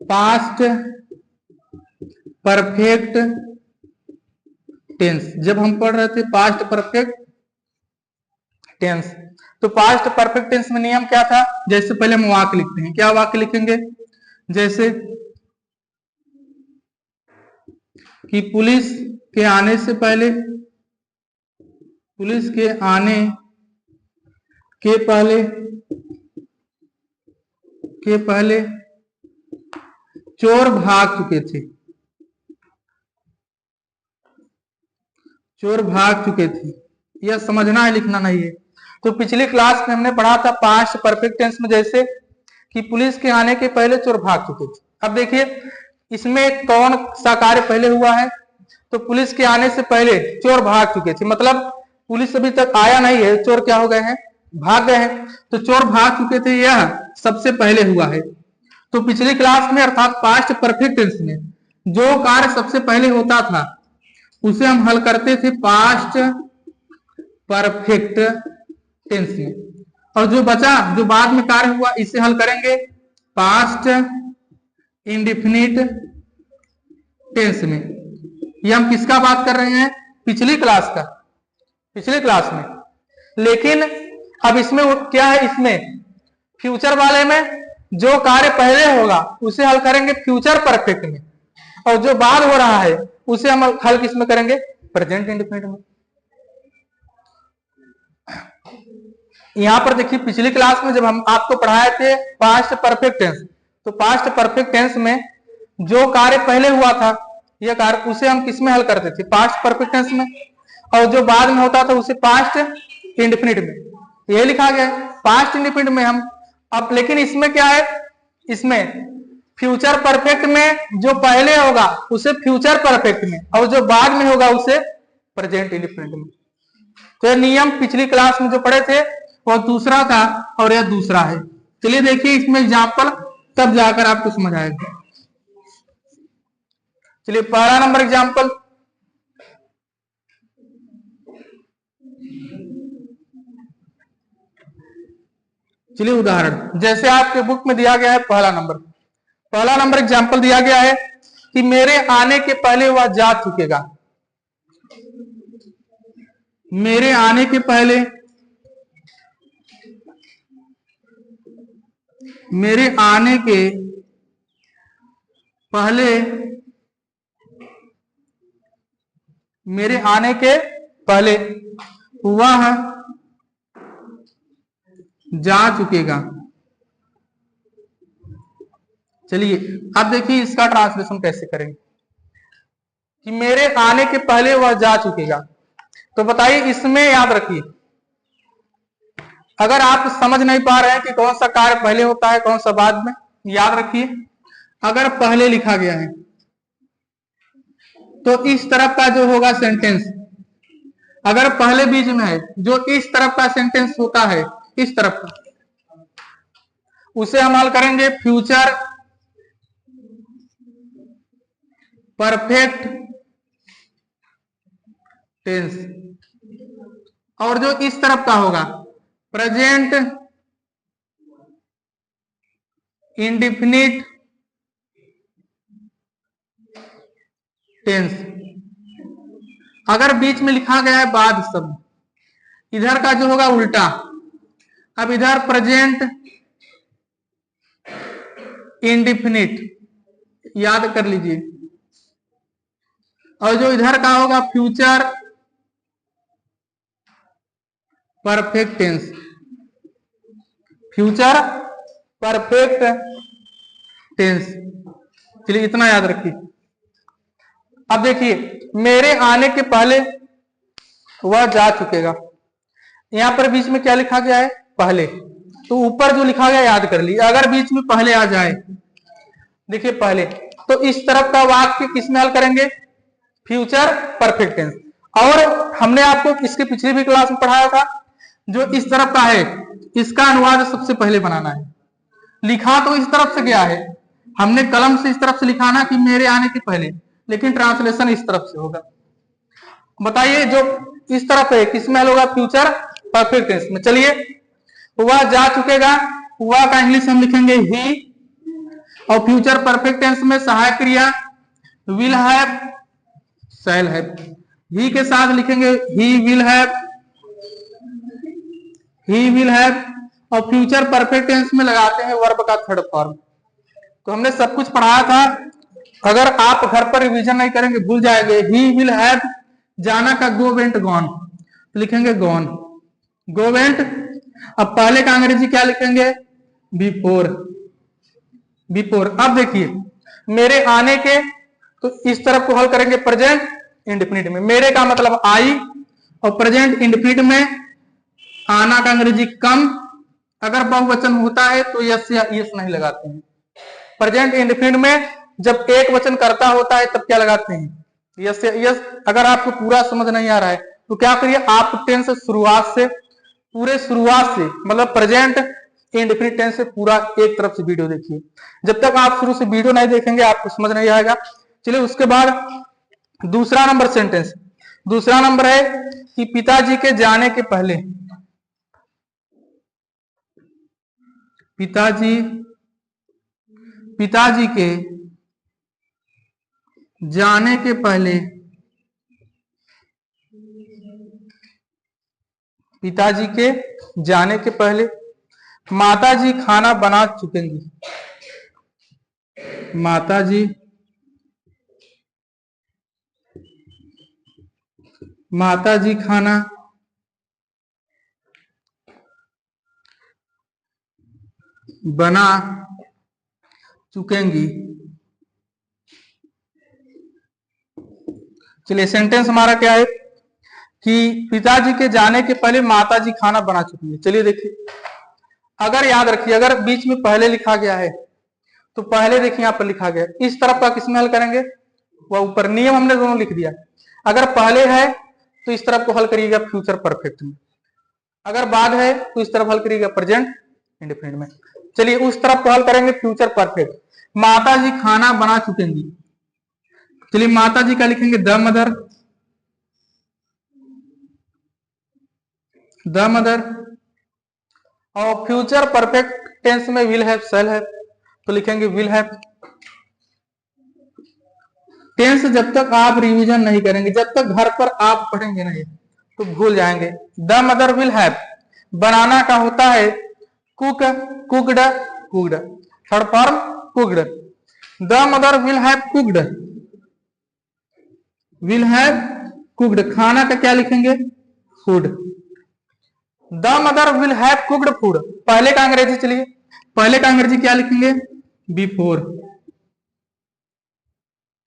पास्ट परफेक्ट टेंस, जब हम पढ़ रहे थे पास्ट परफेक्ट टेंस, तो पास्ट परफेक्ट टेंस में नियम क्या था? जैसे पहले हम वाक्य लिखते हैं, क्या वाक्य लिखेंगे? जैसे कि पुलिस के आने से पहले, पुलिस के आने के पहले चोर भाग चुके थे, चोर भाग चुके थे। यह समझना है, लिखना नहीं है। तो पिछली क्लास में हमने पढ़ा था पास्ट परफेक्ट टेंस में जैसे कि पुलिस के आने के पहले चोर भाग चुके थे। अब देखिए इसमें कौन सा कार्य पहले हुआ है? तो पुलिस के आने से पहले चोर भाग चुके थे, मतलब पुलिस अभी तक आया नहीं है, चोर क्या हो गए हैं? भाग गए हैं। तो चोर भाग चुके थे, यह सबसे पहले हुआ है। तो पिछली क्लास में अर्थात पास्ट परफेक्ट टेंस में जो कार्य सबसे पहले होता था उसे हम हल करते थे पास्ट परफेक्ट टेंस में, और जो बचा, जो बाद में कार्य हुआ, इसे हल करेंगे पास्ट इंडेफिनिट टेंस में। ये हम किसका बात कर रहे हैं? पिछली क्लास का, पिछली क्लास में। लेकिन अब इसमें क्या है? इसमें फ्यूचर वाले में जो कार्य पहले होगा उसे हल करेंगे फ्यूचर परफेक्ट में, और जो बाद हो रहा है उसे हम हल किस में करेंगे? प्रेजेंट इंडेफिनिट में। यहां पर देखिए पिछली क्लास में जब हम आपको पढ़ाए थे पास्ट परफेक्ट टेंस, तो पास्ट परफेक्ट टेंस में जो कार्य पहले हुआ था यह कार्य, उसे हम किस में हल करते थे? पास्ट परफेक्ट टेंस में, और जो बाद में होता था उसे पास्ट इंडेफिनिट में। यह लिखा गया है पास्ट इंडेफिनिट में हम। अब लेकिन इसमें क्या है? इसमें फ्यूचर परफेक्ट में जो पहले होगा उसे फ्यूचर परफेक्ट में, और जो बाद में होगा उसे प्रेजेंट इंडेफिनिट में। तो यह नियम पिछली क्लास में जो पढ़े थे वह दूसरा था और यह दूसरा है। चलिए देखिए इसमें एग्जाम्पल, तब जाकर आपको समझ आएगा। चलिए पहला नंबर एग्जाम्पल, चलिए उदाहरण जैसे आपके बुक में दिया गया है। पहला नंबर एग्जाम्पल दिया गया है कि मेरे आने के पहले वह जा चुकेगा। मेरे आने के पहले, मेरे आने के पहले, मेरे आने के पहले वह जा चुकेगा। चलिए अब देखिए इसका ट्रांसलेशन कैसे करेंगे कि मेरे आने के पहले वह जा चुकेगा। तो बताइए इसमें याद रखिए, अगर आप समझ नहीं पा रहे हैं कि कौन सा कार्य पहले होता है कौन सा बाद में, याद रखिए अगर पहले लिखा गया है तो इस तरफ का जो होगा सेंटेंस, अगर पहले बीच में है, जो इस तरफ का सेंटेंस होता है, इस तरफ का, उसे हम हल करेंगे फ्यूचर परफेक्ट टेंस, और जो इस तरफ का होगा प्रेजेंट इंडेफिनिट टेंस। अगर बीच में लिखा गया है बाद शब्द, इधर का जो होगा उल्टा। अब इधर प्रेजेंट इंडेफिनिट, याद कर लीजिए, और जो इधर का होगा future perfect tense, future perfect tense. चलिए इतना याद रखिए। अब देखिए मेरे आने के पहले वह जा चुकेगा, यहां पर बीच में क्या लिखा गया है? पहले। तो ऊपर जो लिखा गया याद कर लीजिए, अगर बीच में पहले आ जाए, देखिए पहले, तो इस तरफ का वाक्य किसमें हल करेंगे? Future perfect tense. और हमने आपको इसके पिछली भी क्लास में पढ़ाया था, जो इस तरफ का है इसका अनुवाद सबसे पहले बनाना है। लिखा तो इस तरफ से गया है, हमने कलम से इस तरफ से लिखा ना कि मेरे आने के पहले, लेकिन ट्रांसलेशन इस तरफ से होगा। बताइए जो इस तरफ है किसमें हल होगा? फ्यूचर परफेक्ट टेंस में। चलिए वह जा चुकेगा, वह का इंग्लिश हम लिखेंगे ही, और फ्यूचर परफेक्ट टेंस में सहायक क्रिया विल हैव, शैल हैव। ही के साथ लिखेंगे ही विल हैव, और फ्यूचर परफेक्ट टेंस में लगाते हैं वर्ब का थर्ड फॉर्म। तो हमने सब कुछ पढ़ाया था, अगर आप घर पर रिवीजन नहीं करेंगे भूल जाएंगे। ही विल हैव, जाना का गो वेंट गॉन, तो लिखेंगे गॉन, गो वेंट। अब पहले का अंग्रेजी क्या लिखेंगे, बिफोर, बिफोर। अब देखिए मेरे आने के, तो इस तरफ को हल करेंगे प्रेजेंट इंडेफिनिट में। मेरे का मतलब आई, और प्रेजेंट इंडेफिनिट में आना का अंग्रेजी कम। अगर बहुवचन होता है तो यस या यस नहीं लगाते हैं। प्रेजेंट इंडेफिनिट में जब एक वचन करता होता है तब क्या लगाते हैं, यस या यस। अगर आपको पूरा समझ नहीं आ रहा है तो क्या करिए, आप टेंस शुरुआत से, पूरे शुरुआत से, मतलब प्रेजेंट इंडेफिनिट टेंस से पूरा एक तरफ से वीडियो देखिए। जब तक आप शुरू से वीडियो नहीं देखेंगे आपको समझ नहीं आएगा। चलिए उसके बाद दूसरा नंबर सेंटेंस, दूसरा नंबर है कि पिताजी के जाने के पहले, पिताजी के जाने के पहले, पिताजी के जाने के पहले माताजी खाना बना चुकेंगी, माताजी खाना बना चुकेंगी। चलिए सेंटेंस हमारा क्या है कि पिताजी के जाने के पहले माताजी खाना बना चुकी है। चलिए देखिए, अगर याद रखिए, अगर बीच में पहले लिखा गया है तो पहले देखिए यहां पर लिखा गया, इस तरफ का किसमें हल करेंगे, वह ऊपर। नियम हमने दोनों लिख दिया। अगर पहले है तो इस तरफ को हल करिएगा फ्यूचर परफेक्ट में, अगर बाद है तो इस तरफ हल करिएगा प्रेजेंट इंडेफिनिट में। चलिए उस तरफ को हल करेंगे फ्यूचर परफेक्ट। माताजी खाना बना चुकेंगी, चलिए माताजी का लिखेंगे द मदर, और फ्यूचर परफेक्ट टेंस में विल हैव, शैल हैव, तो लिखेंगे विल हैव। टेंस जब तक आप रिवीजन नहीं करेंगे, जब तक घर पर आप पढ़ेंगे नहीं तो भूल जाएंगे। द मदर विल हैव, बनाना का होता है cook, cooked, cooked, third form cooked. The mother will have cooked, will have cooked. खाना का क्या लिखेंगे, food. The mother will have cooked food. पहले का अंग्रेजी, चलिए पहले का अंग्रेजी क्या लिखेंगे, बिफोर,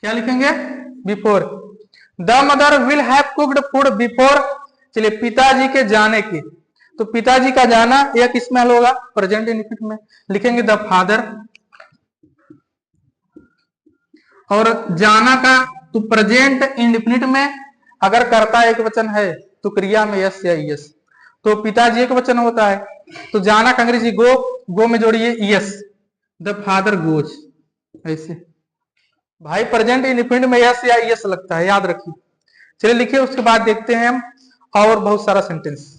क्या लिखेंगे, before. The mother will have cooked food before. चलिए पिताजी के जाने के, तो पिताजी का जाना यह किसमें हल होगा, प्रेजेंट इंडेफिनिट में, लिखेंगे द फादर। और जाना का तो प्रेजेंट इंडेफिनिट में अगर कर्ता एक वचन है तो क्रिया में यस या यस, तो पिताजी एक वचन होता है तो जाना का अंग्रेजी गो, गो में जोड़िए यस, द फादर गोज। ऐसे भाई प्रेजेंट इंडेफिनिट में यस या यस लगता है, याद रखिए। चलिए लिखिए, उसके बाद देखते हैं हम और बहुत सारा सेंटेंस।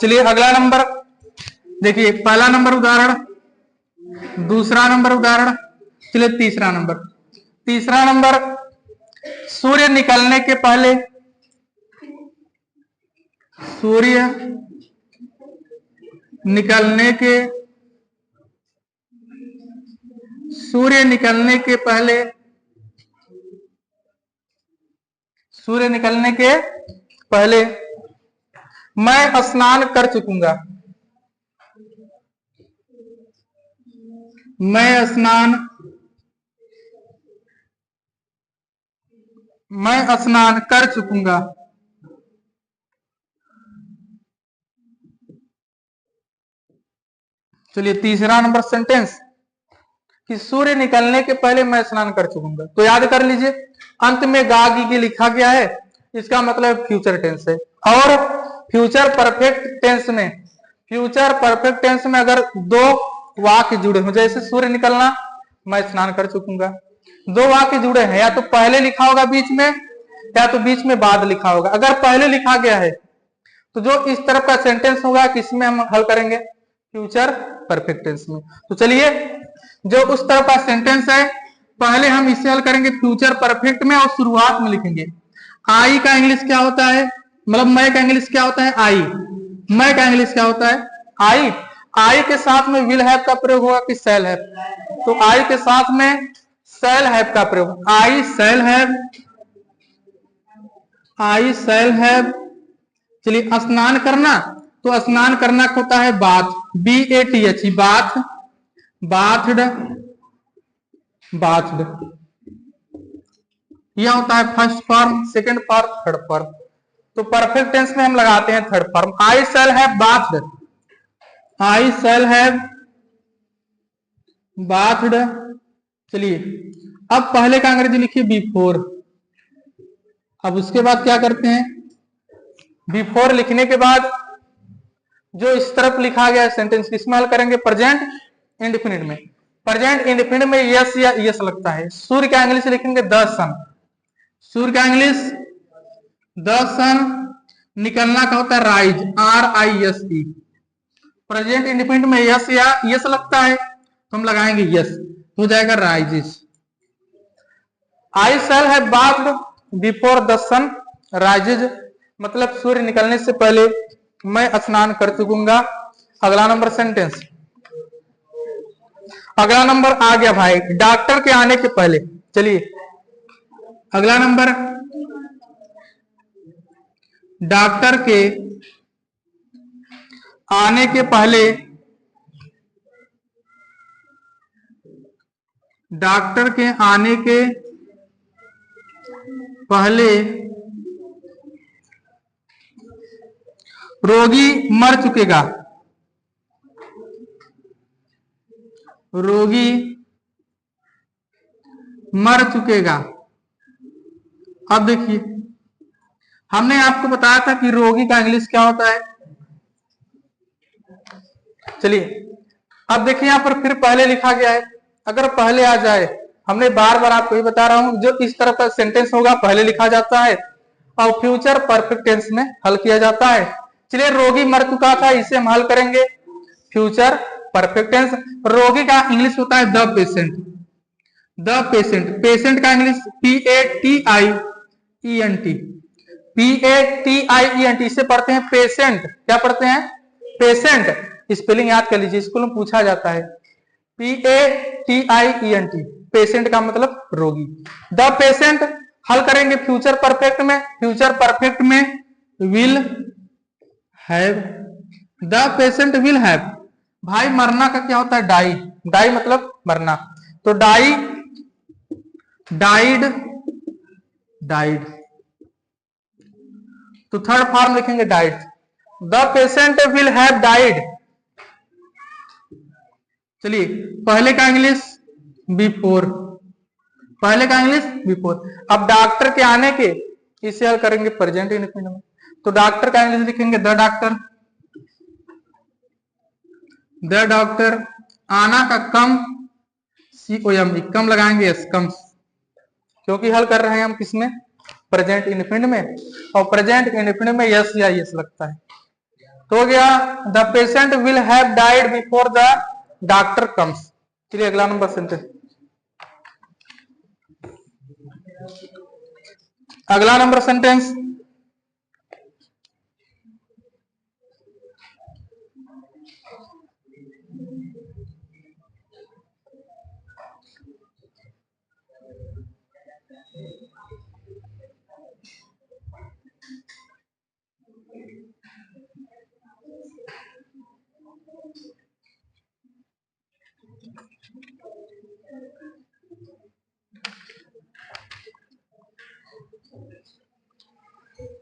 चलिए अगला नंबर देखिए, पहला नंबर उदाहरण, दूसरा नंबर उदाहरण, चलिए तीसरा नंबर। तीसरा नंबर, सूर्य निकलने के पहले, सूर्य निकलने के, सूर्य निकलने के पहले, सूर्य निकलने के पहले मैं स्नान कर चुकूंगा, मैं स्नान कर चुकूंगा। चलिए तीसरा नंबर सेंटेंस कि सूर्य निकलने के पहले मैं स्नान कर चुकूंगा, तो याद कर लीजिए अंत में गा गी लिखा गया है, इसका मतलब फ्यूचर टेंस है। और फ्यूचर परफेक्ट टेंस में, फ्यूचर परफेक्ट टेंस में अगर दो वाक्य जुड़े हो, जैसे सूर्य निकलना मैं स्नान कर चुकूंगा, दो वाक्य जुड़े हैं, या तो पहले लिखा होगा बीच में, या तो बीच में बाद लिखा होगा। अगर पहले लिखा गया है तो जो इस तरफ का सेंटेंस होगा किसमें हम हल करेंगे, फ्यूचर परफेक्ट टेंस में। तो चलिए जो उस तरफ का सेंटेंस है पहले हम इसे हल करेंगे फ्यूचर परफेक्ट में और शुरुआत में लिखेंगे। आई का इंग्लिश क्या होता है, मतलब मैं का इंग्लिश क्या होता है, आई। मैं का इंग्लिश क्या होता है, आई। आई के साथ में विल हैव का प्रयोग होगा कि शैल हैव, तो आई के साथ में शैल हैव का प्रयोग, आई shall have, I shall have. चलिए स्नान करना, तो स्नान करना होता है bath, BATH, bath, bathed, bathed. यह होता है first form, second form, third form. तो परफेक्ट टेंस में हम लगाते हैं third form, I shall have bathed, I shall have bathed. चलिए अब पहले का अंग्रेजी लिखिए बिफोर। अब उसके बाद क्या करते हैं, बिफोर लिखने के बाद जो इस तरफ लिखा गया है सेंटेंस किसमें हल करेंगे, प्रेजेंट इंडेफिनिट में। प्रेजेंट इंडेफिनिट में यस या यस लगता है। सूर्य का इंग्लिश लिखेंगे द सन, सूर्य का इंग्लिश द सन। निकलना का होता है राइज, RISE। प्रेजेंट इंडेफिनिट में यस या यस लगता है तो हम लगाएंगे यस, हो जाएगा rises. I shall have bathed before the sun rises, मतलब सूर्य निकलने से पहले मैं स्नान कर चुकूंगा। अगला नंबर सेंटेंस, अगला नंबर आ गया भाई डॉक्टर के आने के पहले। चलिए अगला नंबर, डॉक्टर के आने के पहले, डॉक्टर के आने के पहले रोगी मर चुकेगा, रोगी मर चुकेगा। अब देखिए हमने आपको बताया था कि रोगी का इंग्लिश क्या होता है। चलिए अब देखिए यहां पर फिर पहले लिखा गया है, अगर पहले आ जाए, हमने बार बार आपको ही बता रहा हूं जो इस तरह का सेंटेंस होगा पहले लिखा जाता है और फ्यूचर परफेक्ट टेंस में हल किया जाता है। चलिए रोगी मर चुका था, इसे हम हल करेंगे फ्यूचर परफेक्ट टेंस। रोगी का इंग्लिश होता है the patient, the patient. Patient का इंग्लिश PATIENT, PATIENT। इसे पढ़ते हैं पेशेंट, क्या पढ़ते हैं, पेशेंट। स्पेलिंग याद कर लीजिए, स्कूल में पूछा जाता है। PATIENT, पेशेंट का मतलब रोगी। द पेशेंट हल करेंगे फ्यूचर परफेक्ट में, फ्यूचर परफेक्ट में will have, the patient will have. भाई मरना का क्या होता है, डाई, डाई मतलब मरना, तो डाई, डाइड, डाइड। तो थर्ड फॉर्म लिखेंगे died, the patient will have died. चलिए पहले का इंग्लिश बिफोर, पहले का इंग्लिश बिफोर। अब डॉक्टर के आने के, इसे हल करेंगे प्रेजेंट इंडेफिनिट में, तो डॉक्टर का इंग्लिश लिखेंगे द डॉक्टर, द डॉक्टर। आना का कम, COME, कम लगाएंगे यस, कम्स, क्योंकि हल कर रहे हैं हम किसमें, प्रेजेंट इंडेफिनिट में, और प्रेजेंट इंडेफिनिट में यस या यस लगता है। तो हो गया the patient will have died before the doctor comes. चलिए अगला नंबर सेंटेंस, अगला नंबर सेंटेंस,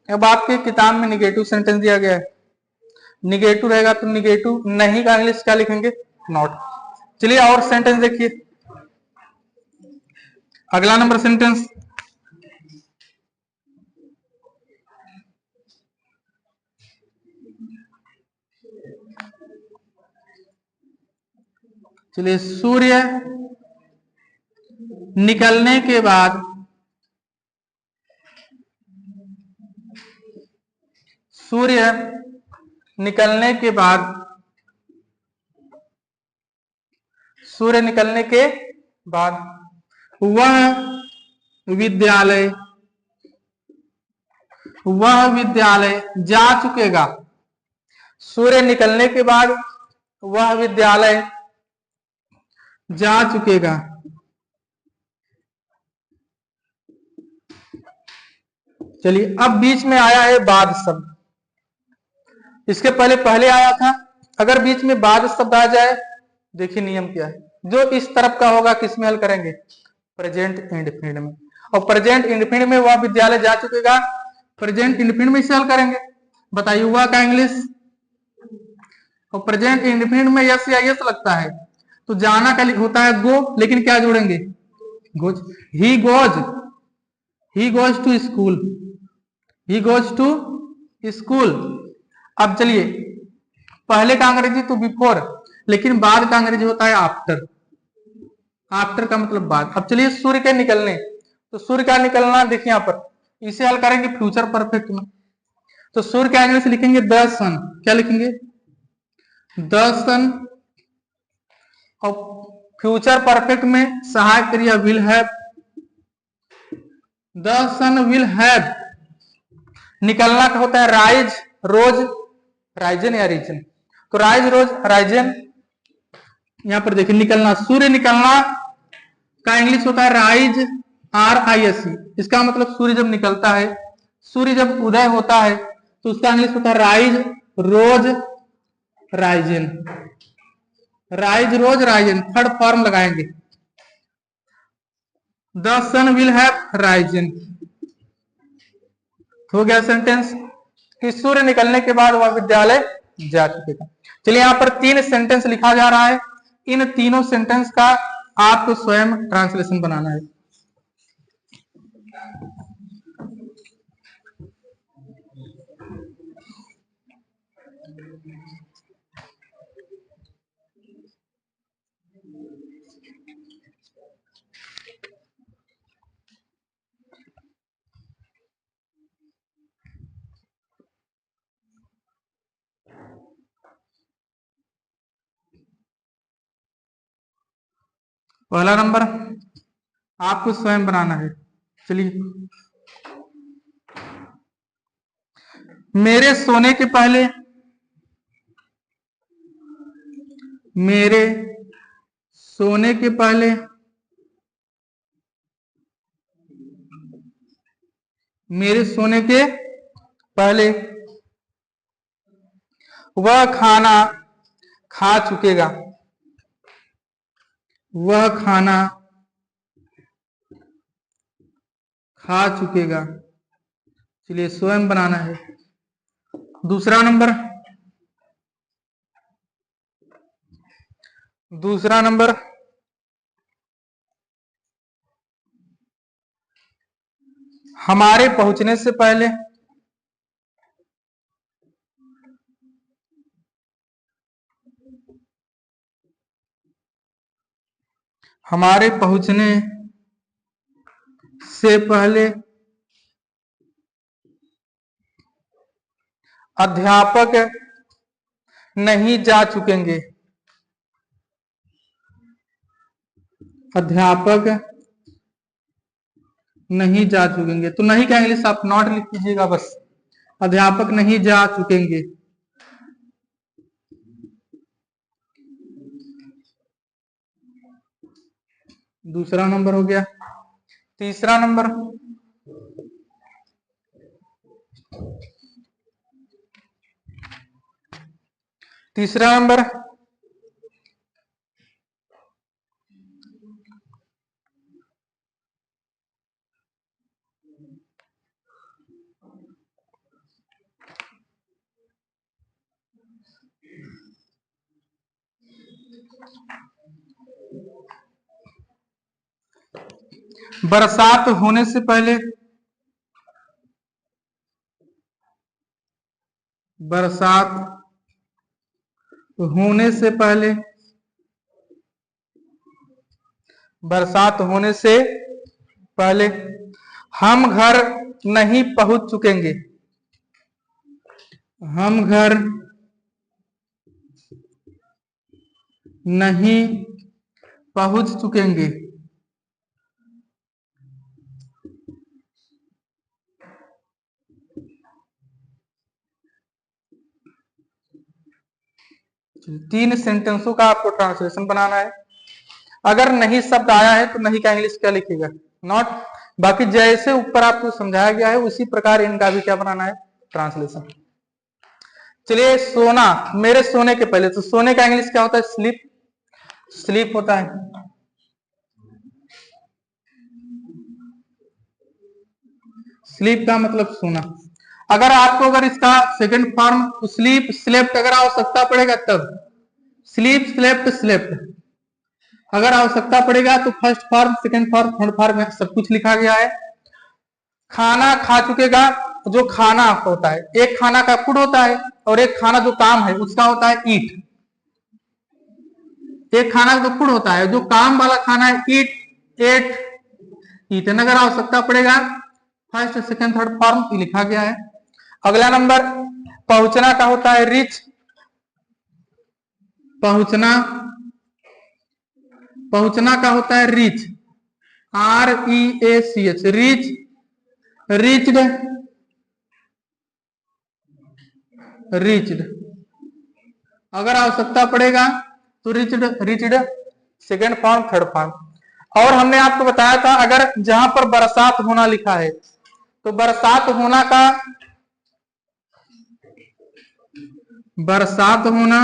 अब आपके किताब में निगेटिव सेंटेंस दिया गया है, निगेटिव रहेगा तो निगेटिव नहीं का इंग्लिश क्या लिखेंगे, नॉट। चलिए और सेंटेंस देखिए, अगला नंबर सेंटेंस, चलिए सूर्य निकलने के बाद, सूर्य निकलने के बाद, सूर्य निकलने के बाद वह विद्यालय जा चुकेगा। सूर्य निकलने के बाद वह विद्यालय जा चुकेगा। चलिए, अब बीच में आया है बाद शब्द। इसके पहले आया था। अगर बीच में बाद शब्द आ जाए, देखिए नियम क्या है। जो इस तरफ का होगा किसमें हल करेंगे? प्रेजेंट इंडेफिनिट में। और प्रेजेंट इंडेफिनिट में वह विद्यालय जा चुकेगा, प्रेजेंट इंडेफिनिट में इसे हल करेंगे। बताइए वह का इंग्लिश। और प्रेजेंट इंडेफिनिट में यस या यस लगता है, तो जाना का होता है गो, लेकिन क्या जोड़ेंगे? Goes. He goes to school, he goes to school. अब चलिए, पहले का अंग्रेजी तो बिफोर, लेकिन बाद का अंग्रेजी होता है आफ्टर। आफ्टर का मतलब बाद। अब चलिए सूर्य के निकलने, तो सूर्य का निकलना देखिए यहां पर, इसे हल करेंगे फ्यूचर परफेक्ट में। तो सूर्य का इंग्लिश लिखेंगे द सन। क्या लिखेंगे? The sun. और फ्यूचर परफेक्ट में सहायक क्रिया will have, the sun will have. निकलना का होता है राइज, रोज, राइजन या रीजन। तो राइज, रोज, राइजन। यहां पर देखिए निकलना, सूर्य निकलना का इंग्लिश होता है राइज, RISE। इसका मतलब सूर्य जब निकलता है, सूर्य जब उदय होता है, तो उसका इंग्लिश होता है rise, rose, risen. Rise, rose, risen, third form लगाएंगे। The sun will have risen. हो गया सेंटेंस कि सूर्य निकलने के बाद वह विद्यालय जा चुकेगा। चलिए, यहां पर 3 सेंटेंस लिखा जा रहा है। इन तीनों सेंटेंस का आपको स्वयं ट्रांसलेशन बनाना है। पहला नंबर आपको स्वयं बनाना है। चलिए, मेरे सोने के पहले, मेरे सोने के पहले, मेरे सोने के पहले वह खाना खा चुकेगा, वह खाना खा चुकेगा। चलिए, स्वयं बनाना है। दूसरा नंबर, हमारे पहुंचने से पहले, हमारे पहुंचने से पहले अध्यापक नहीं जा चुकेंगे, अध्यापक नहीं जा चुकेंगे। तो नहीं का इंग्लिश आप नॉट लिख कीजिएगा बस, अध्यापक नहीं जा चुकेंगे। दूसरा नंबर हो गया। तीसरा नंबर, तीसरा नंबर बरसात होने से पहले, बरसात होने से पहले, बरसात होने से पहले हम घर नहीं पहुंच चुकेंगे, हम घर नहीं पहुंच चुकेंगे। तीन सेंटेंसों का आपको ट्रांसलेशन बनाना है। अगर नहीं शब्द आया है तो नहीं का इंग्लिश क्या लिखेगा, नॉट। बाकी जैसे ऊपर आपको समझाया गया है उसी प्रकार इनका भी क्या बनाना है, ट्रांसलेशन। चलिए, सोना, मेरे सोने के पहले, तो सोने का इंग्लिश क्या होता है, स्लीप। स्लीप होता है। स्लीप का मतलब सोना। अगर आपको अगर इसका सेकंड फॉर्म स्लीप स्लेप्ट अगर आवश्यकता पड़ेगा तब, स्लीप स्लेप्ट स्लेप्ट अगर आवश्यकता पड़ेगा तो first form second form third form में सब कुछ लिखा गया है। खाना खा चुकेगा, जो खाना होता है, एक खाना का फूड होता है और एक खाना जो काम है उसका होता है ईट। एक खाना जो फूड होता है, जो काम वाला खाना है ईट, एट, ईटन अगर आवश्यकता पड़ेगा फर्स्ट सेकंड थर्ड फॉर्म लिखा गया है। अगला नंबर पहुंचना का होता है रीच। पहुंचना, पहुंचना का होता है reach, REACH, reach, reached, reached अगर आवश्यकता पड़ेगा तो reached, reached second form third form. और हमने आपको बताया था अगर जहां पर बरसात होना लिखा है तो बरसात होना का, बरसात होना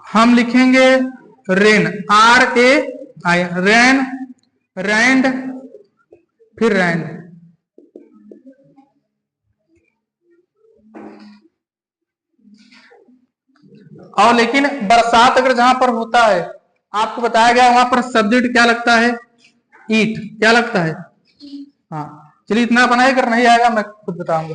हम लिखेंगे रेन, RAI, रेन, रैंड, फिर रैंड। और लेकिन बरसात अगर जहां पर होता है, आपको बताया गया वहां पर सब्जेक्ट क्या लगता है, ईट, क्या लगता है। हाँ, चलिए इतना बनाए, अगर नहीं आएगा मैं खुद बताऊंगा।